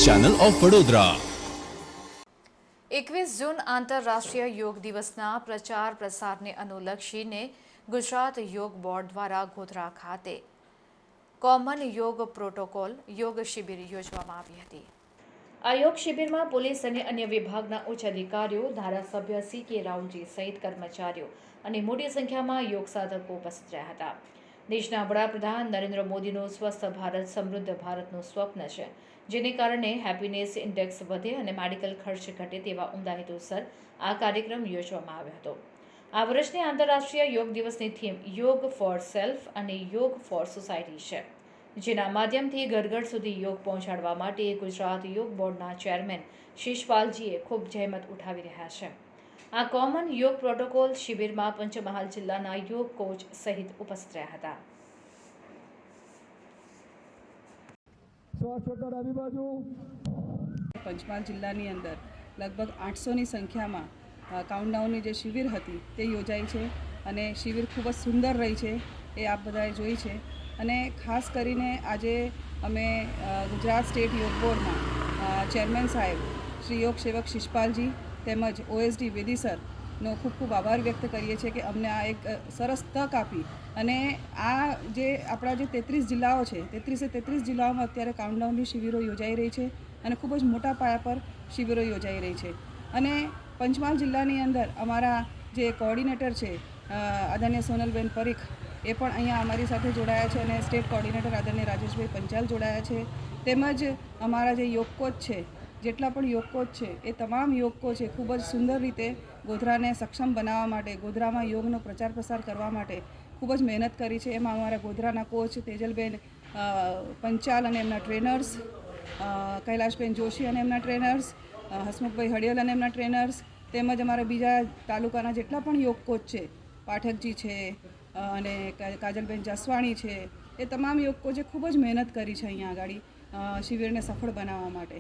Channel of Vadodara. 21 જૂન આંતરરાષ્ટ્રીય યોગ દિવસના પ્રચાર પ્રસારને અનુલક્ષીને ગુજરાત યોગ બોર્ડ દ્વારા ગોધરા ખાતે કોમન યોગ પ્રોટોકોલ યોગ શિબિર યોજવામાં આવી હતી। આ યોગ શિબિરમાં પોલીસ અને અન્ય વિભાગના ઉચ્ચ અધિકારીઓ, ધારાસભ્ય CK રાવજી સહિત કર્મચારીઓ અને મોટી સંખ્યામાં યોગ સાધકો ઉપસ્થિત રહ્યા હતા। દેશના વડાપ્રધાન નરેન્દ્ર મોદીનું સ્વસ્થ ભારત, સમૃદ્ધ ભારતનું સ્વપ્ન છે, જેને કારણે હેપીનેસ ઇન્ડેક્સ વધે અને મેડિકલ ખર્ચ ઘટે તેવા ઉમદા હેતુસર આ કાર્યક્રમ યોજવામાં આવ્યો હતો। આ વર્ષની આંતરરાષ્ટ્રીય યોગ દિવસની થીમ યોગ ફોર સેલ્ફ અને યોગ ફોર સોસાયટી છે, જેના માધ્યમથી ઘર ઘર સુધી યોગ પહોંચાડવા માટે ગુજરાત યોગ બોર્ડના ચેરમેન શિષપાલજીએ ખૂબ જહેમત ઉઠાવી રહ્યા છે। આ કોમન યોગ પ્રોટોકોલ શિબિરમાં પંચમહાલ જિલ્લાના યોગ કોચ સહિત ઉપસ્થિત રહ્યા હતા। પંચમહાલ જિલ્લાની અંદર લગભગ 800ની સંખ્યામાં કાઉન્ટડાઉનની જે શિબિર હતી તે યોજાઈ છે અને શિબિર ખૂબ જ સુંદર રહી છે, એ આપ બધાએ જોઈ છે। અને ખાસ કરીને આજે અમે ગુજરાત સ્ટેટ યોગ બોર્ડના ચેરમેન સાહેબ શ્રી યોગ સેવક શિષપાલજી તેમજ OSD વેદી સરનો ખૂબ ખૂબ આભાર વ્યક્ત કરીએ છીએ કે અમને આ એક સરસ તક આપી અને આ જે આપણા જે 33 જિલ્લાઓ છે, 33 જિલ્લાઓમાં અત્યારે કાઉન્ટડાઉનની શિબિરો યોજાઈ રહી છે અને ખૂબ જ મોટા પાયા પર શિબિરો યોજાઈ રહી છે। અને પંચમહાલ જિલ્લાની અંદર અમારા જે કોઓર્ડિનેટર છે આદરણીય સોનલબેન પરીખ, એ પણ અહીંયા અમારી સાથે જોડાયા છે અને સ્ટેટ કોઓર્ડિનેટર આદરણીય રાજેશભાઈ પંચાલ જોડાયા છે। તેમજ અમારા જે યોગ કોચ છે, જેટલા પણ યોગ કોચ છે, એ તમામ યોગ કોચે ખૂબ જ સુંદર રીતે ગોધરાને સક્ષમ બનાવવા માટે, ગોધરામાં યોગનો પ્રચાર પ્રસાર કરવા માટે ખૂબ જ મહેનત કરી છે। એમાં અમારા ગોધરાના કોચ તેજલબેન પંચાલ અને એમના ટ્રેનર્સ, કૈલાશબેન જોશી અને એમના ટ્રેનર્સ, હસમુખભાઈ હડિયલ અને એમના ટ્રેનર્સ, તેમજ અમારા બીજા તાલુકાના જેટલા પણ યોગ કોચ છે, પાઠકજી છે અને કાજલબેન જસવાણી છે, એ તમામ યોગ કોચે ખૂબ જ મહેનત કરી છે અહીંયા આગળ શિબિરને સફળ બનાવવા માટે।